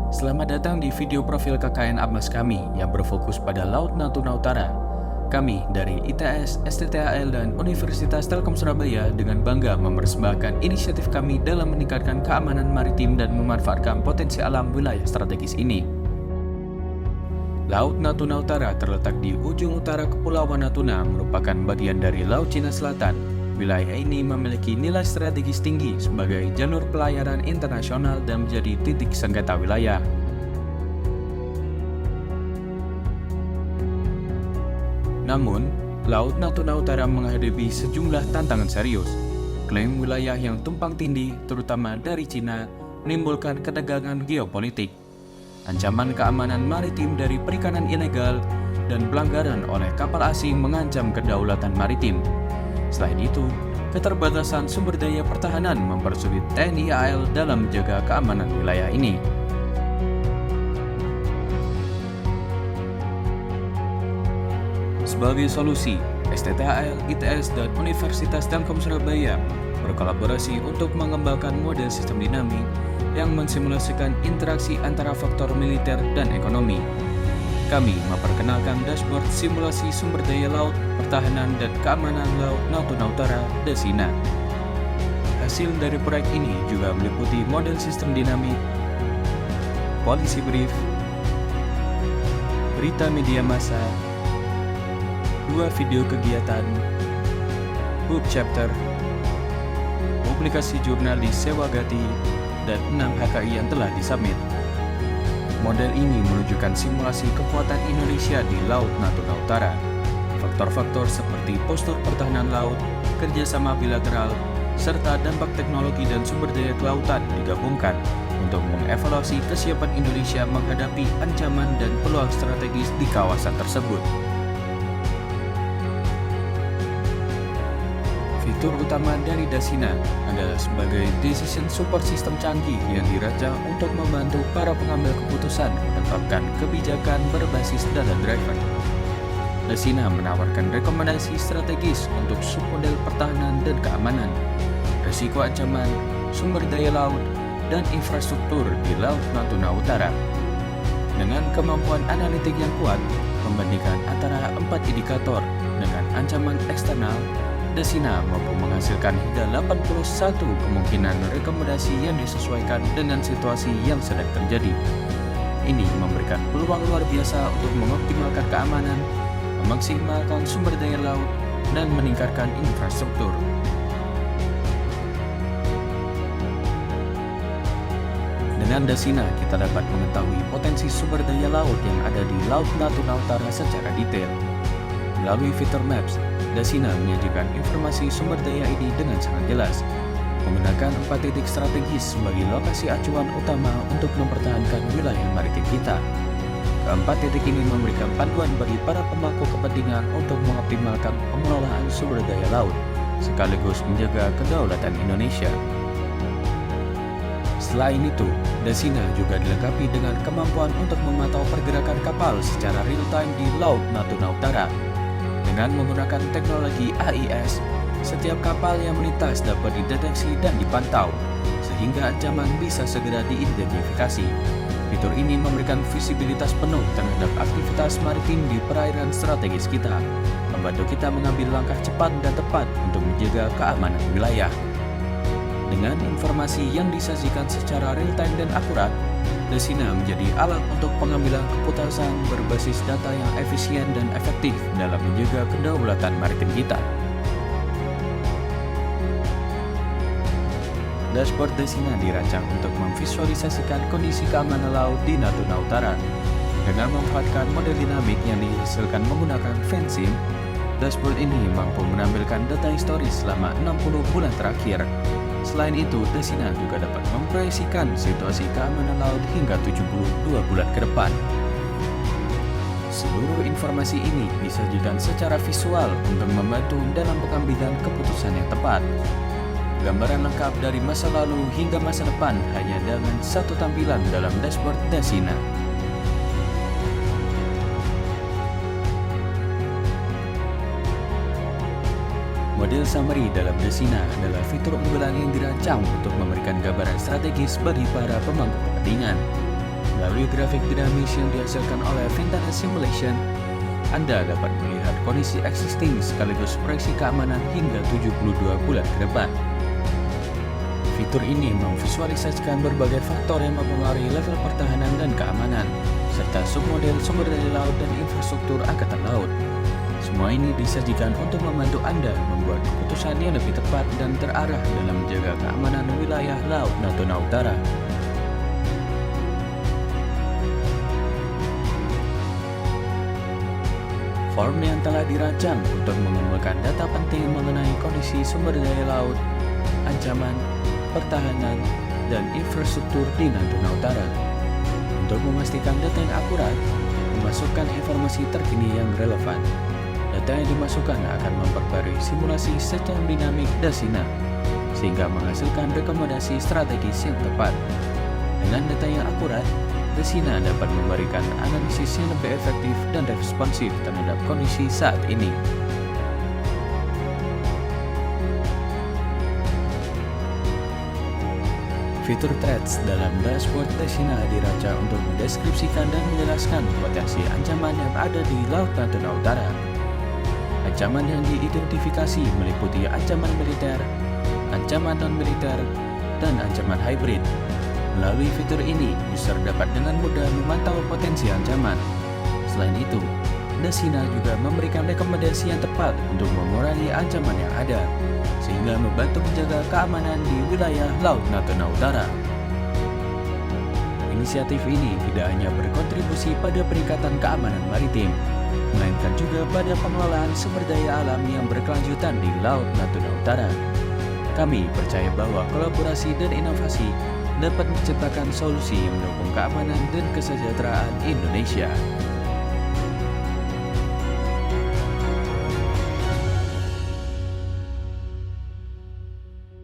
Selamat datang di video profil KKN Abmas kami yang berfokus pada Laut Natuna Utara. Kami dari ITS, STTHL, dan Universitas Telkom Surabaya dengan bangga mempersembahkan inisiatif kami dalam meningkatkan keamanan maritim dan memanfaatkan potensi alam wilayah strategis ini. Laut Natuna Utara terletak di ujung utara Kepulauan Natuna, merupakan bagian dari Laut Cina Selatan. Wilayah ini memiliki nilai strategis tinggi sebagai jalur pelayaran internasional dan menjadi titik sengketa wilayah. Namun, Laut Natuna Utara menghadapi sejumlah tantangan serius. Klaim wilayah yang tumpang tindih, terutama dari Cina, menimbulkan ketegangan geopolitik. Ancaman keamanan maritim dari perikanan ilegal dan pelanggaran oleh kapal asing mengancam kedaulatan maritim. Selain itu, keterbatasan sumber daya pertahanan mempersulit TNI AL dalam menjaga keamanan wilayah ini. Sebagai solusi, STTHL, ITS, dan Universitas Telkom Surabaya berkolaborasi untuk mengembangkan model sistem dinamik yang mensimulasikan interaksi antara faktor militer dan ekonomi. Kami memperkenalkan dashboard simulasi sumber daya laut, pertahanan, dan keamanan Laut Natuna Utara (DESINA). Hasil dari proyek ini juga meliputi model sistem dinamik, policy brief, berita media massa, 2 video kegiatan, book chapter, publikasi jurnal di Sewagati, dan 6 HKI yang telah disubmit. Model ini menunjukkan simulasi kekuatan Indonesia di Laut Natuna Utara. Faktor-faktor seperti postur pertahanan laut, kerjasama bilateral, serta dampak teknologi dan sumber daya kelautan digabungkan untuk mengevaluasi kesiapan Indonesia menghadapi ancaman dan peluang strategis di kawasan tersebut. Fitur utama dari DESINA adalah sebagai decision support system canggih yang dirancang untuk membantu para pengambil keputusan menetapkan kebijakan berbasis data driven. DESINA menawarkan rekomendasi strategis untuk submodel pertahanan dan keamanan, risiko ancaman, sumber daya laut, dan infrastruktur di Laut Natuna Utara. Dengan kemampuan analitik yang kuat, membandingkan antara 4 indikator dengan ancaman eksternal, DESINA mampu menghasilkan hingga 81 kemungkinan rekomendasi yang disesuaikan dengan situasi yang sedang terjadi. Ini memberikan peluang luar biasa untuk mengoptimalkan keamanan, memaksimalkan sumber daya laut, dan meningkatkan infrastruktur. Dengan DESINA, kita dapat mengetahui potensi sumber daya laut yang ada di Laut Natuna Utara secara detail. Melalui fitur Maps, DESINA menyajikan informasi sumber daya ini dengan sangat jelas, menggunakan 4 titik strategis sebagai lokasi acuan utama untuk mempertahankan wilayah maritim kita. Keempat titik ini memberikan panduan bagi para pemangku kepentingan untuk mengoptimalkan pengelolaan sumber daya laut, sekaligus menjaga kedaulatan Indonesia. Selain itu, DESINA juga dilengkapi dengan kemampuan untuk memantau pergerakan kapal secara real-time di Laut Natuna Utara. Dengan menggunakan teknologi AIS, setiap kapal yang melintas dapat dideteksi dan dipantau, sehingga ancaman bisa segera diidentifikasi. Fitur ini memberikan visibilitas penuh terhadap aktivitas maritim di perairan strategis kita, membantu kita mengambil langkah cepat dan tepat untuk menjaga keamanan wilayah. Dengan informasi yang disajikan secara real-time dan akurat, DESINA menjadi alat untuk pengambilan keputusan berbasis data yang efisien dan efektif dalam menjaga kedaulatan maritim kita. Dashboard DESINA dirancang untuk memvisualisasikan kondisi keamanan laut di Natuna Utara. Dengan memanfaatkan model dinamik yang dihasilkan menggunakan Fansim, dashboard ini mampu menampilkan data historis selama 60 bulan terakhir. Selain itu, DESINA juga dapat memproyeksikan situasi keamanan laut hingga 72 bulan ke depan. Seluruh informasi ini disajikan secara visual untuk membantu dalam pengambilan keputusan yang tepat. Gambaran lengkap dari masa lalu hingga masa depan hanya dengan satu tampilan dalam dashboard DESINA. Model summary dalam DESINA adalah fitur unggulan yang dirancang untuk memberikan gambaran strategis bagi para pemangku kepentingan. Melalui grafik dinamis yang dihasilkan oleh Ventana Simulation, Anda dapat melihat kondisi existing sekaligus proyeksi keamanan hingga 72 bulan ke depan. Fitur ini memvisualisasikan berbagai faktor yang mempengaruhi level pertahanan dan keamanan, serta submodel sumber daya laut dan infrastruktur angkatan laut. Semua ini disajikan untuk membantu Anda membuat keputusan yang lebih tepat dan terarah dalam menjaga keamanan wilayah Laut Natuna Utara. Form yang telah dirancang untuk mengumpulkan data penting mengenai kondisi sumber daya laut, ancaman, pertahanan, dan infrastruktur di Natuna Utara. Untuk memastikan data yang akurat, memasukkan informasi terkini yang relevan. Data yang dimasukkan akan memperbarui simulasi secara dinamik Dasina, sehingga menghasilkan rekomendasi strategis yang tepat. Dengan data yang akurat, Dasina dapat memberikan analisis yang lebih efektif dan responsif terhadap kondisi saat ini. Fitur Threats dalam dashboard Dasina dirancang untuk mendeskripsikan dan menjelaskan potensi ancaman yang ada di Laut Natuna Utara. Ancaman yang diidentifikasi meliputi ancaman militer, ancaman non-militer, dan ancaman hybrid. Melalui fitur ini, user dapat dengan mudah memantau potensi ancaman. Selain itu, Dasina juga memberikan rekomendasi yang tepat untuk mengurangi ancaman yang ada, sehingga membantu menjaga keamanan di wilayah Laut Natuna Utara. Inisiatif ini tidak hanya berkontribusi pada peningkatan keamanan maritim, melainkan juga pada pengelolaan sumber daya alam yang berkelanjutan di Laut Natuna Utara. Kami percaya bahwa kolaborasi dan inovasi dapat menciptakan solusi yang mendukung keamanan dan kesejahteraan Indonesia.